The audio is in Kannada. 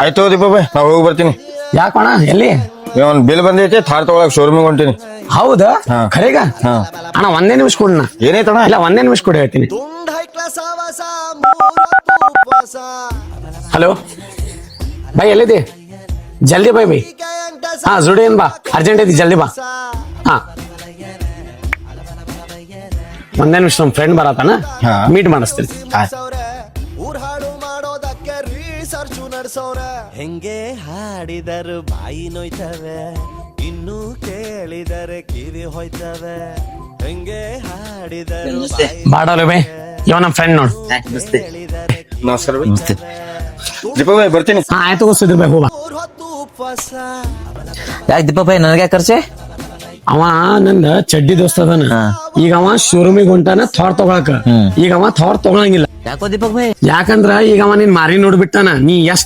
ಆಯ್ತು ದೀಪ ಬಾಯ್ ನಾ ಹೋಗಿ ಬರ್ತೀನಿ. ಯಾಕಣ ಎಲ್ಲಿ? ಒಂದ್ ಬಿಲ್ ಬಂದೈತಿ ಥಾರ್ ತಗೊಳಕ್ ಶೋರೂಮಿಗೆ ಹೊಂಟೀನಿ. ಹೌದಾ ಖರೇಗ? ಅಣ್ಣ ಒಂದೇ ನಿಮಿಷ ಕೊಡಣ. ಏನೈತಣ್ಣ? ಇಲ್ಲ ಒಂದೇ ನಿಮಿಷ ಕೊಡಿ ಹೇಳ್ತೀನಿ. ಹಲೋ ಬೈ ಎಲ್ಲಿದೆ? ಜಲ್ದಿ ಬೈ ಬೈ. ಹಾ ಜುಡಿ ಏನ್ ಬಾ, ಅರ್ಜೆಂಟ್ ಐತಿ ಜಲ್ದಿ ಬಾ. ಹಾ ಒಂದೇ ನಿಮಿಷ ನಮ್ಮ ಫ್ರೆಂಡ್ ಬರತಾನ, ಮೀಟ್ ಮಾಡಿಸ್ತೀನಿ. ಹೆಂಗೆ ಹಾಡಿದರು ಬಾಯಿ ನೋಯ್ತವೆ, ಇನ್ನು ಕೇಳಿದರೆ ಕಿವಿ ಹೋಯ್ತವೆ. ಹೆಂಗೆ ಹಾಡಿದರು ಬಾಡೋಲೆ ಬೈ, ಇವ ನಮ್ಮ ಫ್ರೆಂಡ್ ನೋಡು. ನಮಸ್ಕಾರ ಬಾಯ್. ದೀಪ ಬಾಯ್ ಬರ್ತೀನಿ. ಹಾ ಆಯ್ತು ಗೊತ್ತಿದ್ರು ಬೈ ಹೋಗ. ಯಾಕೆ ದೀಪ ಭಾಯ್ ನನಗೆ ಖರ್ಚೆ? ಅವ ನಂದ ಚಡ್ಡಿ ದೋಸ್ತ ಅದಾನ. ಈಗ ಅವ ಶೋರೂಮಿಗೆ ಹೊಂಟಾನ ಥಾರ್ ತಗೊಳಕ. ಈಗ ಅವ ಥಾರ್ ತಗೊಳಂಗಿಲ್ಲ. ಯಾಕೋ ದೀಪಕ್ ಭಾಯ್? ಯಾಕಂದ್ರ ಈಗ ಅವ ನಿನ್ ಮಾರಿ ನೋಡ್ಬಿಟ್ಟಾನ. ನೀ ಎಷ್ಟ್